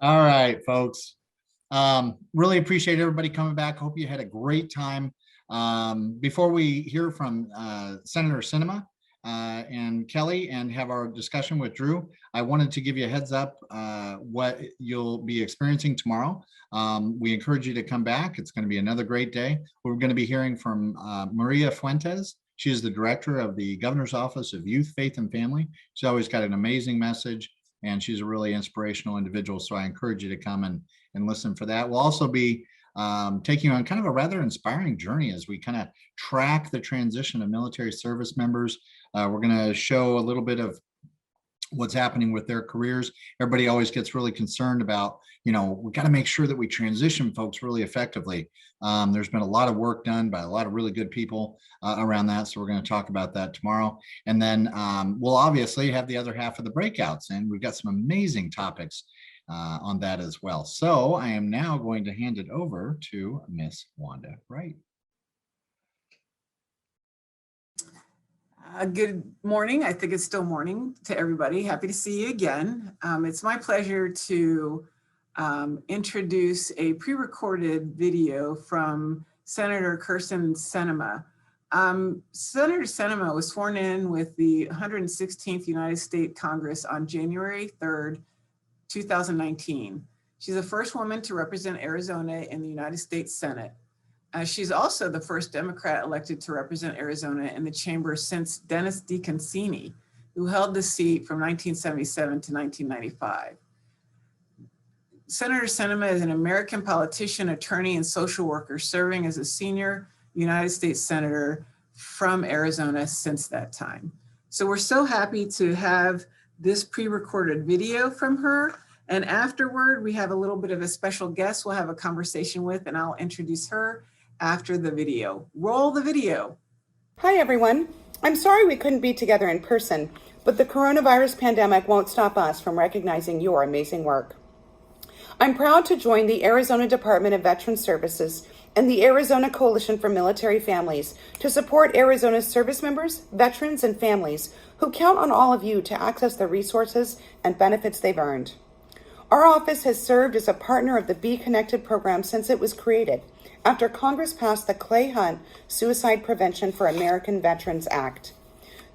All right, folks. Really appreciate everybody coming back. Hope you had a great time. Before we hear from Senator Sinema and Kelly and have our discussion with Drew, I wanted to give you a heads up what you'll be experiencing tomorrow. We encourage you to come back. It's going to be another great day. We're going to be hearing from Maria Fuentes. She is the director of the Governor's Office of Youth, Faith, and Family. She's always got an amazing message, and she's a really inspirational individual. So I encourage you to come and listen for that. We'll also be taking you on kind of a rather inspiring journey as we kind of track the transition of military service members. We're going to show a little bit of what's happening with their careers. Everybody always gets really concerned about, we got to make sure that we transition folks really effectively. There's been a lot of work done by a lot of really good people around that. So we're going to talk about that tomorrow. And then we'll obviously have the other half of the breakouts, and we've got some amazing topics on that as well. So I am now going to hand it over to Miss Wanda Wright. Good morning. I think it's still morning to everybody. Happy to see you again. It's my pleasure to introduce a pre-recorded video from Senator Kyrsten Sinema. Senator Sinema was sworn in with the 116th United States Congress on January 3rd, 2019. She's the first woman to represent Arizona in the United States Senate. She's also the first Democrat elected to represent Arizona in the chamber since Dennis DeConcini, who held the seat from 1977 to 1995. Senator Sinema is an American politician, attorney, and social worker serving as a senior United States Senator from Arizona since that time. So we're so happy to have this pre-recorded video from her. And afterward, we have a little bit of a special guest we'll have a conversation with, and I'll introduce her after the video. Roll the video. Hi, everyone. I'm sorry we couldn't be together in person, but the coronavirus pandemic won't stop us from recognizing your amazing work. I'm proud to join the Arizona Department of Veterans Services and the Arizona Coalition for Military Families to support Arizona's service members, veterans, and families who count on all of you to access the resources and benefits they've earned. Our office has served as a partner of the Be Connected program since it was created, after Congress passed the Clay Hunt Suicide Prevention for American Veterans Act.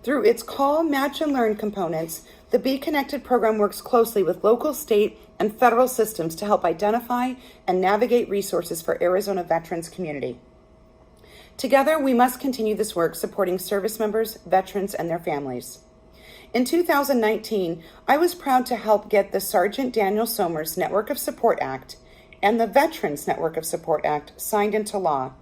Through its Call, Match, and Learn components, the Be Connected program works closely with local, state, and federal systems to help identify and navigate resources for Arizona veterans community. Together, we must continue this work supporting service members, veterans, and their families. In 2019, I was proud to help get the Sergeant Daniel Somers Network of Support Act and the Veterans Network of Support Act signed into law.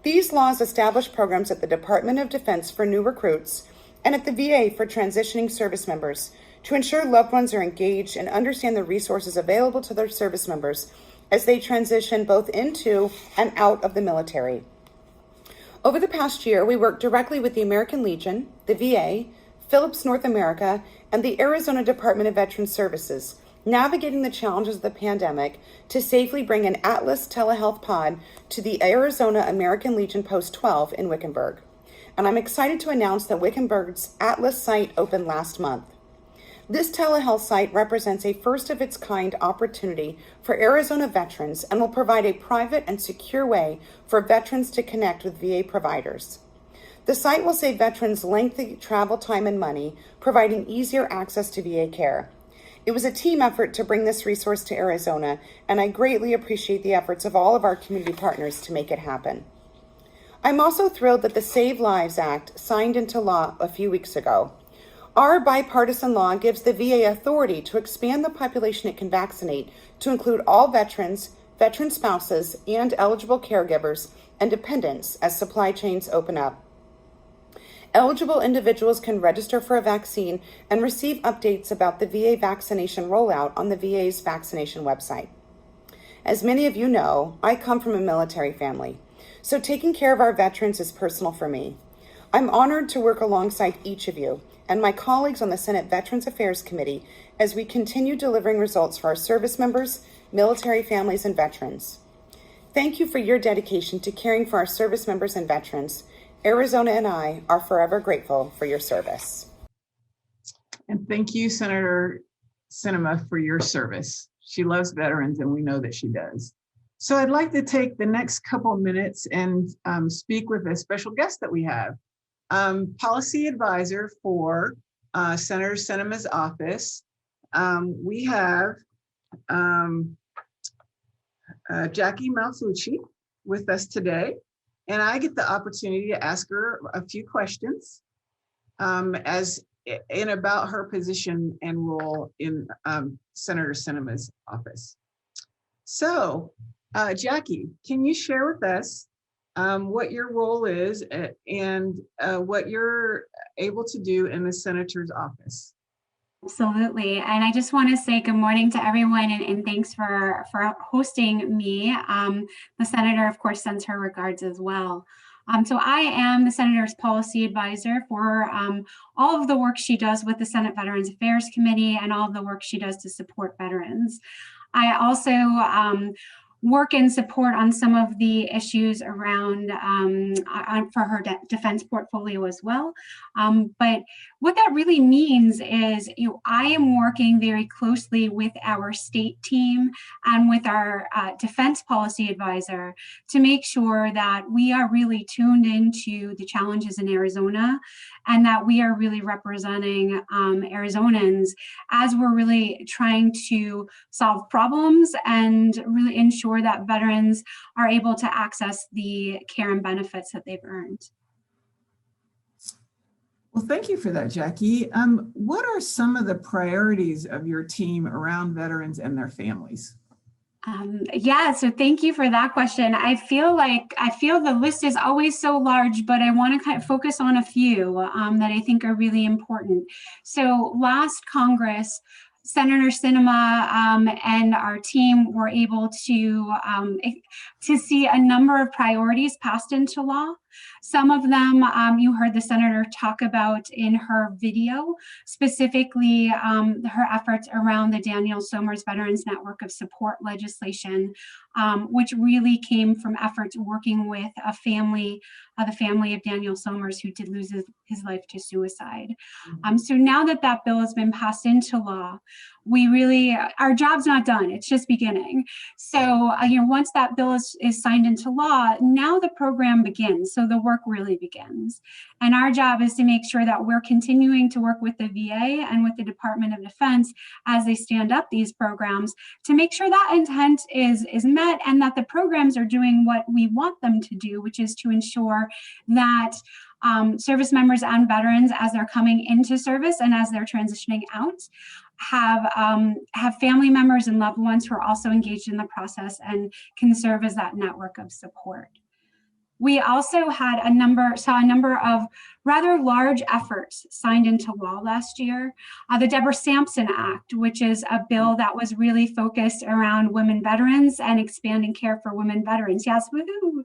These laws establish programs at the Department of Defense for new recruits and at the VA for transitioning service members to ensure loved ones are engaged and understand the resources available to their service members as they transition both into and out of the military. Over the past year, we worked directly with the American Legion, the VA, Philips North America, and the Arizona Department of Veterans Services, navigating the challenges of the pandemic to safely bring an Atlas telehealth pod to the Arizona American Legion Post 12 in Wickenburg. And I'm excited to announce that Wickenburg's Atlas site opened last month. This telehealth site represents a first-of-its-kind opportunity for Arizona veterans and will provide a private and secure way for veterans to connect with VA providers. The site will save veterans lengthy travel time and money, providing easier access to VA care. It was a team effort to bring this resource to Arizona, and I greatly appreciate the efforts of all of our community partners to make it happen. I'm also thrilled that the Save Lives Act signed into law a few weeks ago. Our bipartisan law gives the VA authority to expand the population it can vaccinate to include all veterans, veteran spouses, and eligible caregivers and dependents as supply chains open up. Eligible individuals can register for a vaccine and receive updates about the VA vaccination rollout on the VA's vaccination website. As many of you know, I come from a military family, so taking care of our veterans is personal for me. I'm honored to work alongside each of you and my colleagues on the Senate Veterans Affairs Committee as we continue delivering results for our service members, military families, and veterans. Thank you for your dedication to caring for our service members and veterans. Arizona and I are forever grateful for your service. And thank you, Senator Sinema, for your service. She loves veterans, and we know that she does. So I'd like to take the next couple of minutes and speak with a special guest that we have. Policy advisor for Senator Sinema's office. We have Jackie Malzucci with us today, and I get the opportunity to ask her a few questions about her position and role in Senator Sinema's office. So, Jackie, can you share with us what your role is and what you're able to do in the Senator's office? Absolutely. And I just want to say good morning to everyone and thanks for hosting me. The Senator, of course, sends her regards as well. So I am the Senator's policy advisor for all of the work she does with the Senate Veterans Affairs Committee and all of the work she does to support veterans. I also work and support on some of the issues around for her defense portfolio as well. But what that really means is, I am working very closely with our state team and with our defense policy advisor to make sure that we are really tuned into the challenges in Arizona and that we are really representing Arizonans as we're really trying to solve problems and really ensure that veterans are able to access the care and benefits that they've earned. Well, thank you for that, Jackie. What are some of the priorities of your team around veterans and their families? Yeah, so thank you for that question. I feel the list is always so large, but I want to kind of focus on a few that I think are really important. So last Congress, Senator Sinema and our team were able to see a number of priorities passed into law. Some of them you heard the Senator talk about in her video, specifically her efforts around the Daniel Somers Veterans Network of Support legislation, which really came from efforts working with the family of Daniel Somers, who did lose his life to suicide. So now that bill has been passed into law, our job's not done, it's just beginning. So once that bill is signed into law, now the program begins, so the work really begins. And our job is to make sure that we're continuing to work with the VA and with the Department of Defense as they stand up these programs to make sure that intent is met and that the programs are doing what we want them to do, which is to ensure that service members and veterans, as they're coming into service and as they're transitioning out, have family members and loved ones who are also engaged in the process and can serve as that network of support. We also saw a number of rather large efforts signed into law last year. The Deborah Sampson Act, which is a bill that was really focused around women veterans and expanding care for women veterans. Yes, woohoo!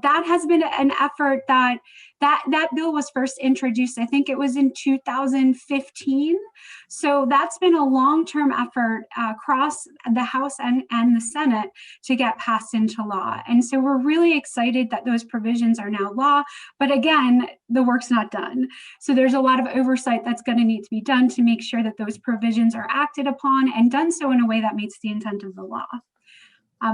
That has been an effort that bill was first introduced, I think it was in 2015. So that's been a long-term effort across the House and the Senate to get passed into law. And so we're really excited that those provisions are now law. But again, the work's not done. So there's a lot of oversight that's going to need to be done to make sure that those provisions are acted upon and done so in a way that meets the intent of the law.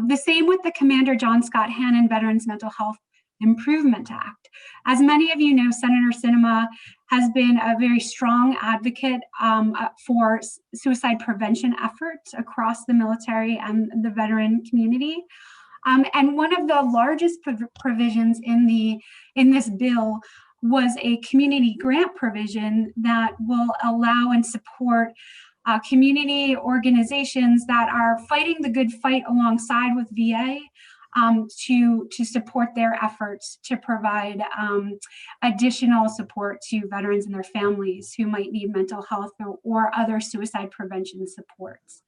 The same with the Commander John Scott Hannon Veterans Mental Health Improvement Act. As many of you know, Senator Sinema has been a very strong advocate for suicide prevention efforts across the military and the veteran community. And one of the largest provisions in this bill was a community grant provision that will allow and support community organizations that are fighting the good fight alongside with VA to support their efforts to provide additional support to veterans and their families who might need mental health or other suicide prevention supports.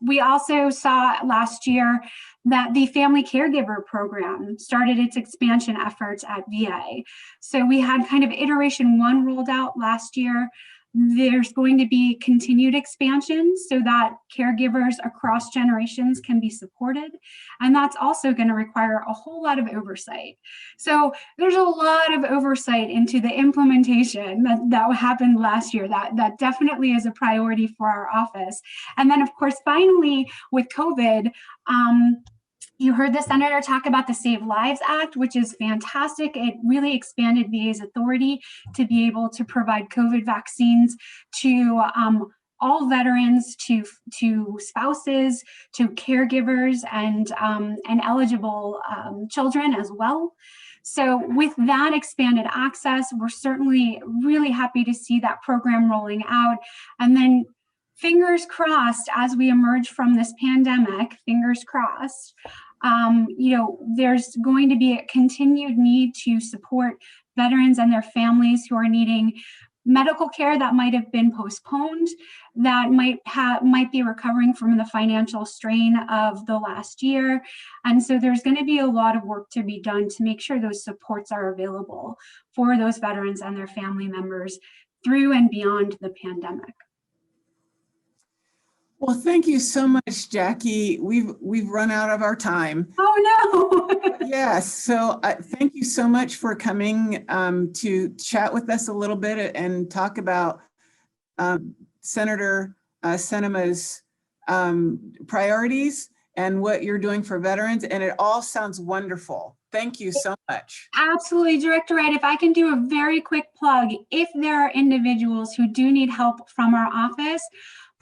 We also saw last year that the Family Caregiver Program started its expansion efforts at VA. So we had kind of iteration 1 rolled out last year. There's going to be continued expansion so that caregivers across generations can be supported. And that's also going to require a whole lot of oversight. So there's a lot of oversight into the implementation that happened last year. That definitely is a priority for our office. And then, of course, finally, with COVID, you heard the senator talk about the Save Lives Act, which is fantastic. It really expanded VA's authority to be able to provide COVID vaccines to all veterans, to spouses, to caregivers, and eligible children as well. So with that expanded access, we're certainly really happy to see that program rolling out. And then fingers crossed, as we emerge from this pandemic, fingers crossed, there's going to be a continued need to support veterans and their families who are needing medical care that might have been postponed, that might be recovering from the financial strain of the last year. And so there's going to be a lot of work to be done to make sure those supports are available for those veterans and their family members through and beyond the pandemic. Well, thank you so much, Jackie. We've run out of our time. Oh no. Yes, so thank you so much for coming to chat with us a little bit and talk about Senator Sinema's priorities and what you're doing for veterans. And it all sounds wonderful. Thank you so much. Absolutely, Director Wright. If I can do a very quick plug, if there are individuals who do need help from our office,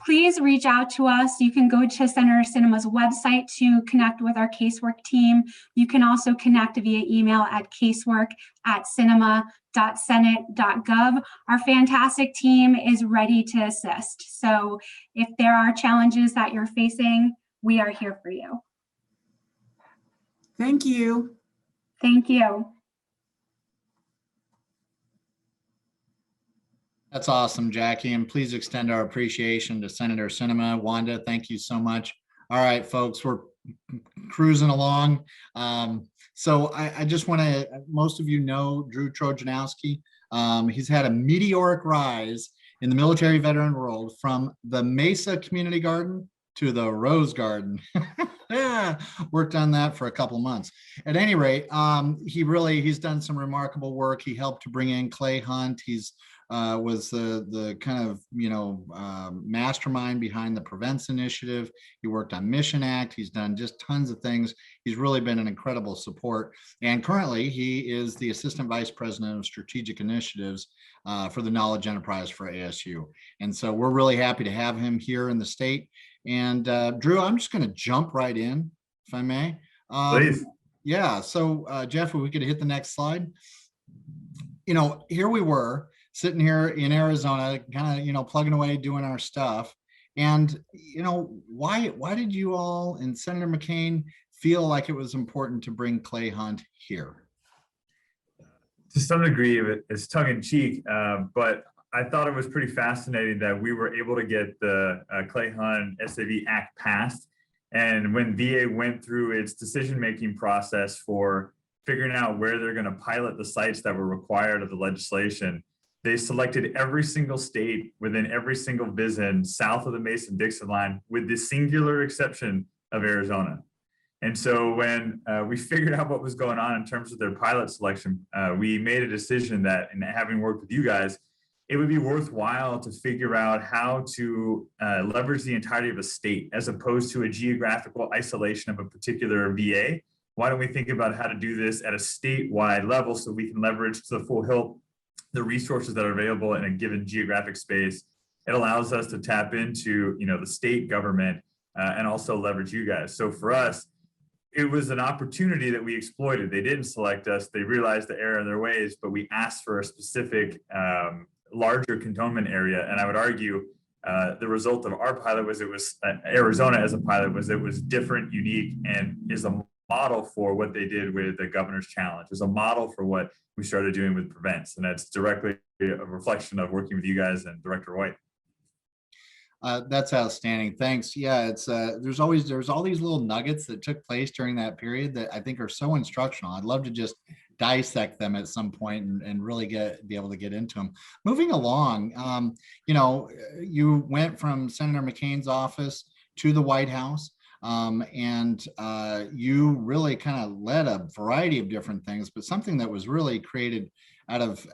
please reach out to us. You can go to Senator Sinema's website to connect with our casework team. You can also connect via email at casework@sinema.senate.gov. Our fantastic team is ready to assist. So if there are challenges that you're facing, we are here for you. Thank you. Thank you. That's awesome, Jackie. And please extend our appreciation to Senator Sinema. Wanda, thank you so much. All right, folks, we're cruising along. So I just want to, most of you know Drew Trojanowski. He's had a meteoric rise in the military veteran world from the Mesa Community Garden to the Rose Garden. Worked on that for a couple of months. At any rate, he's done some remarkable work. He helped to bring in Clay Hunt. He's was the kind of, mastermind behind the Prevents Initiative. He worked on Mission Act. He's done just tons of things. He's really been an incredible support. And currently he is the Assistant Vice President of Strategic Initiatives for the Knowledge Enterprise for ASU. And so we're really happy to have him here in the state. And Drew, I'm just going to jump right in, if I may. Please. Yeah. So Jeff, if we could hit the next slide. Here we were, sitting here in Arizona, kind of, plugging away, doing our stuff. And, why did you all and Senator McCain feel like it was important to bring Clay Hunt here? To some degree, it's tongue in cheek, but I thought it was pretty fascinating that we were able to get the Clay Hunt SAV Act passed. And when VA went through its decision-making process for figuring out where they're going to pilot the sites that were required of the legislation, they selected every single state within every single VISN south of the Mason-Dixon line, with the singular exception of Arizona. And so when we figured out what was going on in terms of their pilot selection, we made a decision that, in having worked with you guys, it would be worthwhile to figure out how to leverage the entirety of a state as opposed to a geographical isolation of a particular VA. Why don't we think about how to do this at a statewide level so we can leverage to the full hilt the resources that are available in a given geographic space? It allows us to tap into, the state government and also leverage you guys. So for us, it was an opportunity that we exploited. They didn't select us. They realized the error in their ways, but we asked for a specific larger cantonment area. And I would argue the result of our pilot was Arizona as a pilot was different, unique, and is a model for what they did with the governor's challenge. It was a model for what we started doing with Prevents. And that's directly a reflection of working with you guys and Director Wright. That's outstanding. Thanks. Yeah, it's there's all these little nuggets that took place during that period that I think are so instructional. I'd love to just dissect them at some point and really be able to get into them. Moving along, you know, you went from Senator McCain's office to the White House. And you really kind of led a variety of different things, but something that was really created out of,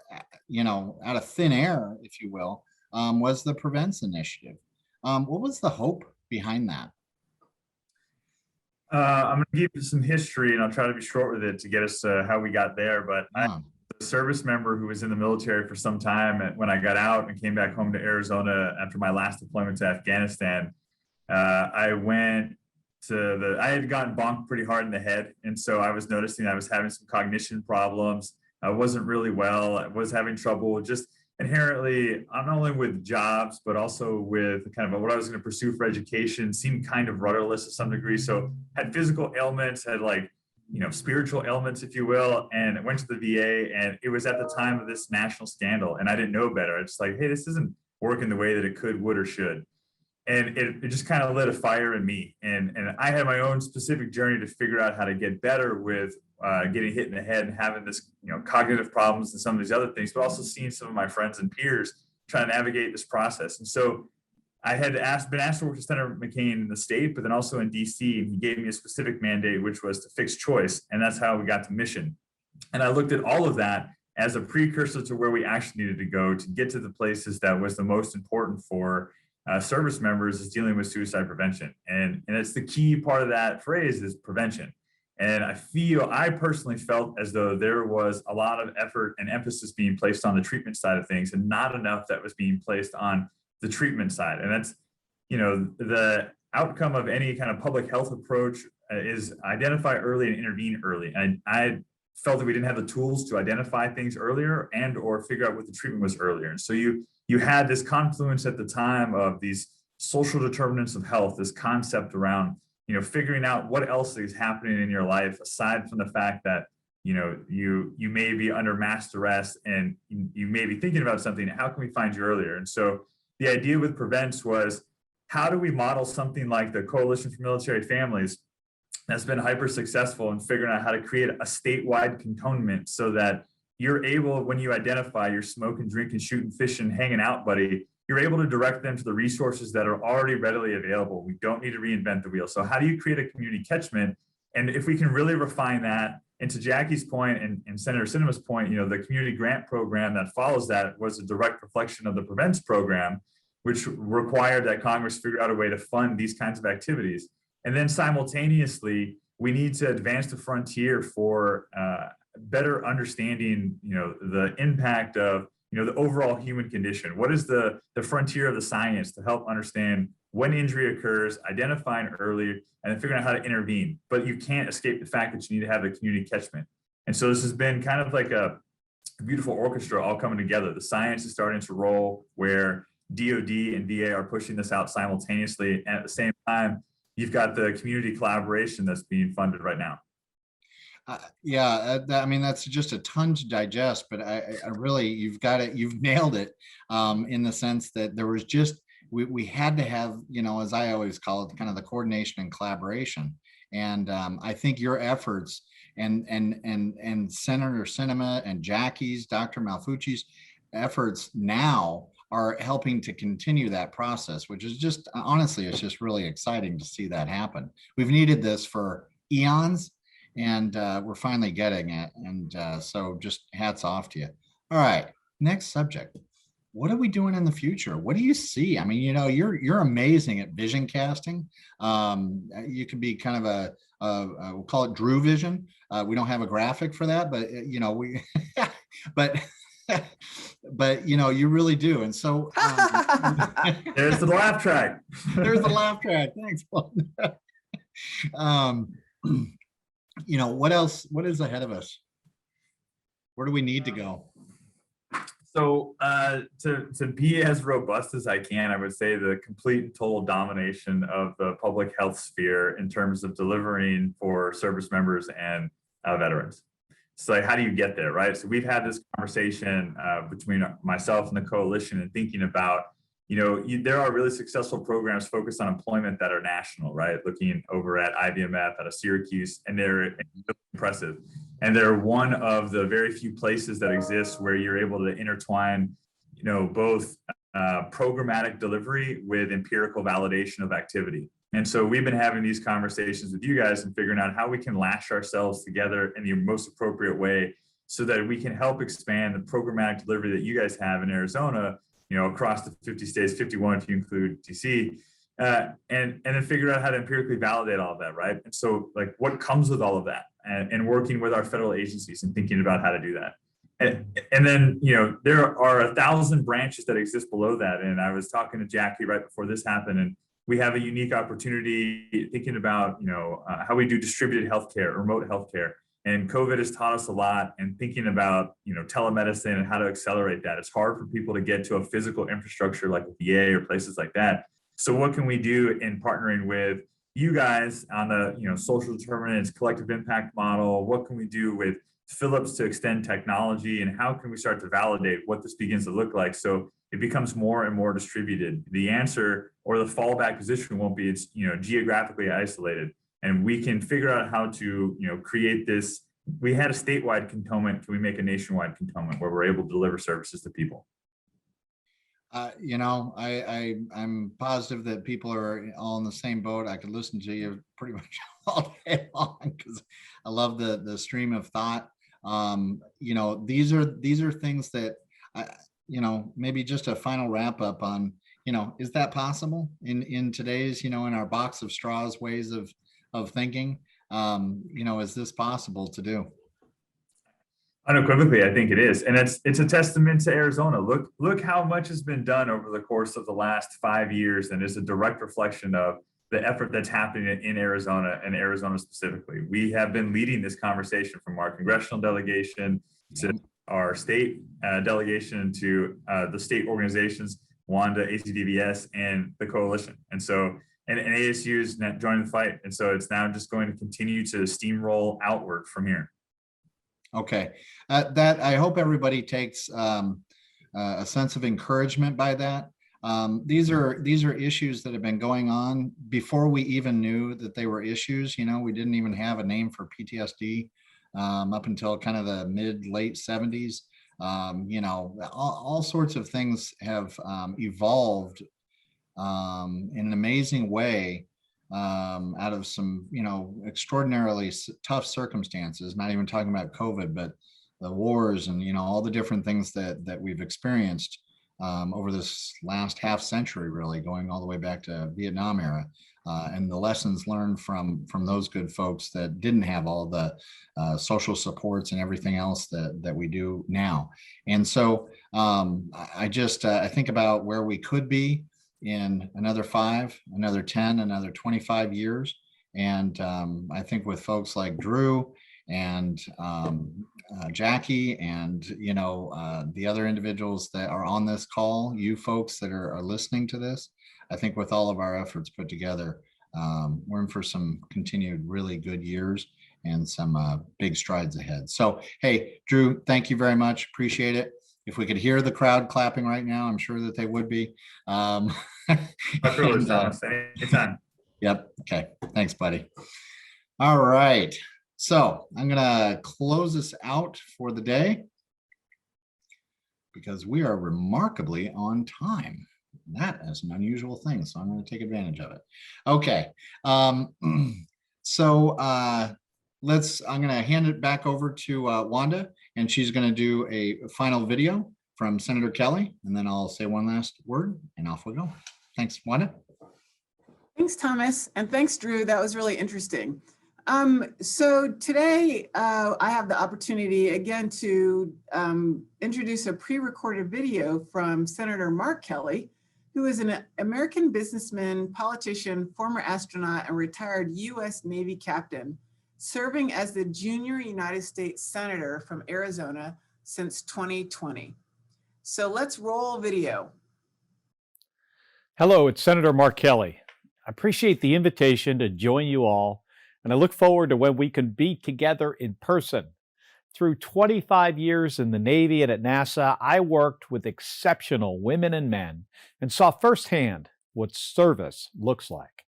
you know, out of thin air, if you will, was the Prevents Initiative. What was the hope behind that? I'm going to give you some history, and I'll try to be short with it to get us how we got there. But I was a service member who was in the military for some time. And when I got out and came back home to Arizona after my last deployment to Afghanistan, I went to I had gotten bonked pretty hard in the head. And so I was noticing I was having some cognition problems. I wasn't really well. I was having trouble just inherently, not only with jobs, but also with kind of what I was going to pursue for education, seemed kind of rudderless to some degree. So had physical ailments, had like, you know, spiritual ailments, if you will. And I went to the VA, and it was at the time of this national scandal. And I didn't know better. It's like, hey, this isn't working the way that it could, would, or should. And it just kind of lit a fire in me. And I had my own specific journey to figure out how to get better with getting hit in the head and having this, you know, cognitive problems and some of these other things, but also seeing some of my friends and peers trying to navigate this process. And so I had been asked to work with Senator McCain in the state, but then also in DC, and he gave me a specific mandate, which was to fix choice. And that's how we got to mission. And I looked at all of that as a precursor to where we actually needed to go to get to the places that was the most important for service members, is dealing with suicide prevention. And it's the key part of that phrase is prevention. And I personally felt as though there was a lot of effort and emphasis being placed on the treatment side of things, and not enough that was being placed on the treatment side. And that's, you know, the outcome of any kind of public health approach is identify early and intervene early. And I felt that we didn't have the tools to identify things earlier and or figure out what the treatment was earlier. And so you had this confluence at the time of these social determinants of health, this concept around, you know, figuring out what else is happening in your life aside from the fact that, you know, you may be under mass duress and you may be thinking about something. How can we find you earlier? And so the idea with Prevents was, how do we model something like the Coalition for Military Families that's been hyper successful in figuring out how to create a statewide cantonment so that you're able, when you identify you're smoking, drinking, shooting, fishing, hanging out, buddy, you're able to direct them to the resources that are already readily available. We don't need to reinvent the wheel. So how do you create a community catchment? And if we can really refine that, and to Jackie's point and Senator Sinema's point, you know, the community grant program that follows that was a direct reflection of the Prevents program, which required that Congress figure out a way to fund these kinds of activities. And then simultaneously, we need to advance the frontier for better understanding, you know, the impact of, you know, the overall human condition. What is the frontier of the science to help understand when injury occurs, identifying early, and then figuring out how to intervene? But you can't escape the fact that you need to have a community catchment. And so this has been kind of like a beautiful orchestra all coming together. The science is starting to roll where DOD and VA are pushing this out simultaneously. And at the same time, you've got the community collaboration that's being funded right now. I mean, that's just a ton to digest, but I really, you've nailed it in the sense that there was just, we had to have, you know, as I always call it, kind of the coordination and collaboration. And I think your efforts and Senator Sinema and Jackie's, Dr. Malzucci's efforts now are helping to continue that process, which is just, honestly, it's just really exciting to see that happen. We've needed this for eons, and we're finally getting it. And so just hats off to you. All right, next subject. What are we doing in the future? What do you see? I mean, you know, you're amazing at vision casting. You could be kind of we'll call it Drew vision. We don't have a graphic for that, but you know, but you know, you really do. And so there's the laugh track. There's the laugh track. Thanks, Paul. You know, what is ahead of us? Where do we need to go? So to be as robust as I can, I would say the complete and total domination of the public health sphere in terms of delivering for service members and veterans. So how do you get there, right? So we've had this conversation between myself and the coalition and thinking about, you know, there are really successful programs focused on employment that are national, right? Looking over at IBMF, out of Syracuse, and they're impressive. And they're one of the very few places that exist where you're able to intertwine, both programmatic delivery with empirical validation of activity. And so we've been having these conversations with you guys and figuring out how we can lash ourselves together in the most appropriate way so that we can help expand the programmatic delivery that you guys have in Arizona, across the 50 states, 51 if you include DC, and then figure out how to empirically validate all of that, right? And so, like, what comes with all of that, and working with our federal agencies and thinking about how to do that. And then, there are 1,000 branches that exist below that. And I was talking to Jackie right before this happened, and we have a unique opportunity thinking about, how we do distributed healthcare, remote healthcare. And COVID has taught us a lot, and thinking about, telemedicine and how to accelerate that. It's hard for people to get to a physical infrastructure like a VA or places like that. So what can we do in partnering with you guys on the, social determinants, collective impact model? What can we do with Philips to extend technology, and how can we start to validate what this begins to look like so it becomes more and more distributed? The answer or the fallback position won't be it's geographically isolated, and we can figure out how to create this. We had a statewide cantonment. Can we make a nationwide cantonment where we're able to deliver services to people? I'm positive that people are all in the same boat. I could listen to you pretty much all day long because I love the stream of thought. These are things that maybe just a final wrap up on, is that possible in today's, in our box of straws ways of thinking? Is this possible to do? Unequivocally, I think it is. And it's a testament to Arizona. Look how much has been done over the course of the last 5 years, and is a direct reflection of the effort that's happening in Arizona, and Arizona specifically. We have been leading this conversation from our congressional delegation to our state delegation to the state organizations, WANDA, ACDVS, and the coalition. And so, and ASU is joining the fight. And so it's now just going to continue to steamroll outward from here. Okay, that I hope everybody takes a sense of encouragement by that. These are issues that have been going on before we even knew that they were issues. We didn't even have a name for PTSD up until kind of the late 70s. All sorts of things have evolved in an amazing way out of some, extraordinarily tough circumstances, not even talking about COVID, but the wars and, all the different things that we've experienced over this last half century, really going all the way back to Vietnam era, and the lessons learned from those good folks that didn't have all the social supports and everything else that we do now. And so I think about where we could be in another 5, another 10, another 25 years. And I think with folks like Drew and Jackie and, the other individuals that are on this call, you folks that are listening to this, I think with all of our efforts put together, we're in for some continued really good years and some big strides ahead. So, hey, Drew, thank you very much. Appreciate it. If we could hear the crowd clapping right now, I'm sure that they would be. My privilege, Thomas. Anytime. Yep. Okay. Thanks, buddy. All right. So I'm going to close this out for the day because we are remarkably on time. That is an unusual thing, so I'm going to take advantage of it. Okay. I'm going to hand it back over to Wanda, and she's going to do a final video from Senator Kelly, and then I'll say one last word, and off we go. Thanks, Wanda. Thanks, Thomas, and thanks, Drew. That was really interesting. So today I have the opportunity again to introduce a pre-recorded video from Senator Mark Kelly, who is an American businessman, politician, former astronaut, and retired U.S. Navy captain, serving as the junior United States Senator from Arizona since 2020. So let's roll video. Hello, it's Senator Mark Kelly. I appreciate the invitation to join you all, and I look forward to when we can be together in person. Through 25 years in the Navy and at NASA, I worked with exceptional women and men and saw firsthand what service looks like.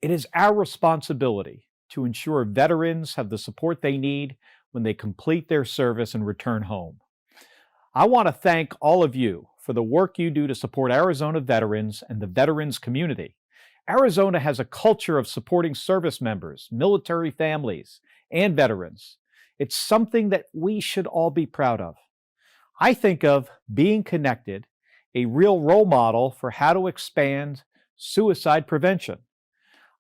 It is our responsibility to ensure veterans have the support they need when they complete their service and return home. I want to thank all of you for the work you do to support Arizona veterans and the veterans community. Arizona has a culture of supporting service members, military families, and veterans. It's something that we should all be proud of. I think of Being Connected, a real role model for how to expand suicide prevention.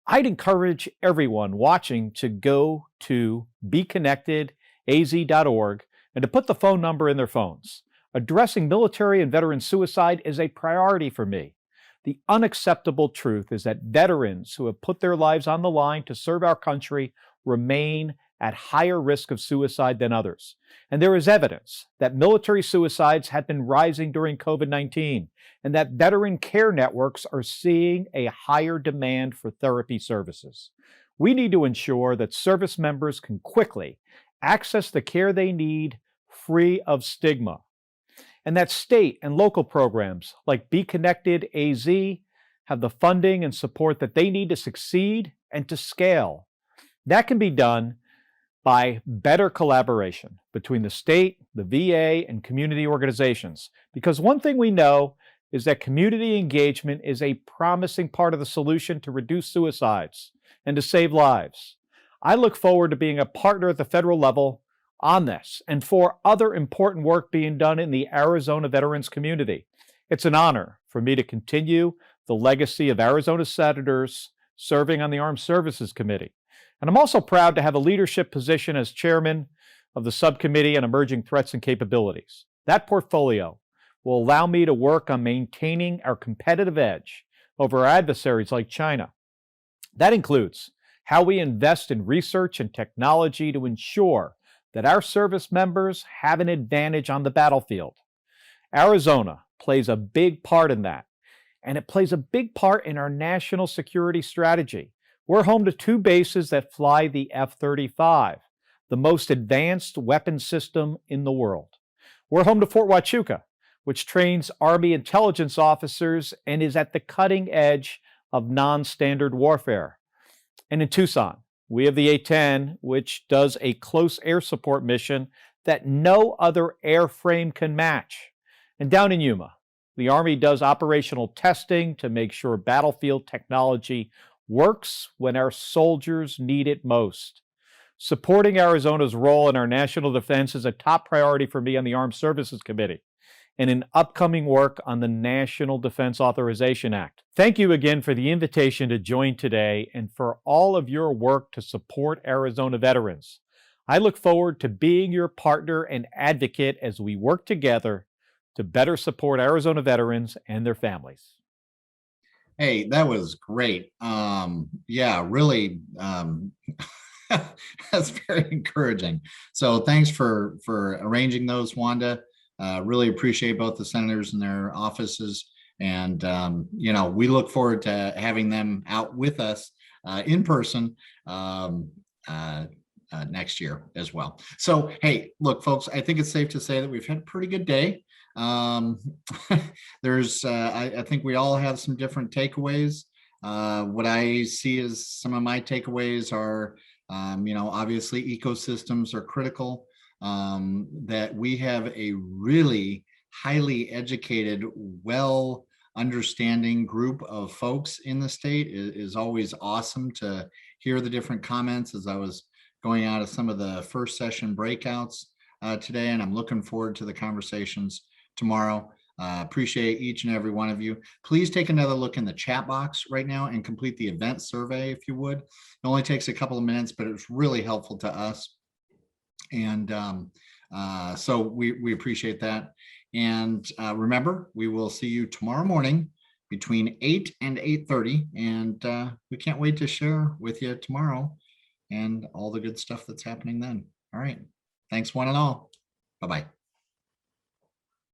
I'd encourage everyone watching to go to beconnectedaz.org and to put the phone number in their phones. Addressing military and veteran suicide is a priority for me. The unacceptable truth is that veterans who have put their lives on the line to serve our country remain at higher risk of suicide than others. And there is evidence that military suicides have been rising during COVID-19 and that veteran care networks are seeing a higher demand for therapy services. We need to ensure that service members can quickly access the care they need free of stigma, and that state and local programs like Be Connected AZ have the funding and support that they need to succeed and to scale. That can be done by better collaboration between the state, the VA, and community organizations. Because one thing we know is that community engagement is a promising part of the solution to reduce suicides and to save lives. I look forward to being a partner at the federal level on this and for other important work being done in the Arizona veterans community. It's an honor for me to continue the legacy of Arizona senators serving on the Armed Services Committee. And I'm also proud to have a leadership position as chairman of the Subcommittee on Emerging Threats and Capabilities. That portfolio will allow me to work on maintaining our competitive edge over our adversaries like China. That includes how we invest in research and technology to ensure that our service members have an advantage on the battlefield. Arizona plays a big part in that, and it plays a big part in our national security strategy. We're home to 2 bases that fly the F-35, the most advanced weapon system in the world. We're home to Fort Huachuca, which trains Army intelligence officers and is at the cutting edge of non-standard warfare. And in Tucson, we have the A-10, which does a close air support mission that no other airframe can match. And down in Yuma, the Army does operational testing to make sure battlefield technology works when our soldiers need it most. Supporting Arizona's role in our national defense is a top priority for me on the Armed Services Committee and in upcoming work on the National Defense Authorization Act. Thank you again for the invitation to join today and for all of your work to support Arizona veterans. I look forward to being your partner and advocate as we work together to better support Arizona veterans and their families. Hey, that was great. Yeah, really, that's very encouraging. So thanks for arranging those, Wanda. Really appreciate both the senators and their offices. And, we look forward to having them out with us in person next year as well. So, hey, look, folks, I think it's safe to say that we've had a pretty good day. There's, I think we all have some different takeaways. What I see is some of my takeaways are, obviously ecosystems are critical, that we have a really highly educated, well understanding group of folks in the state. Is always awesome to hear the different comments as I was going out of some of the first session breakouts today, and I'm looking forward to the conversations tomorrow. Appreciate each and every one of you. Please take another look in the chat box right now and complete the event survey if you would. It only takes a couple of minutes, but it's really helpful to us. And so we appreciate that. And remember, we will see you tomorrow morning between 8 and 8:30. And we can't wait to share with you tomorrow and all the good stuff that's happening then. All right. Thanks one and all. Bye-bye.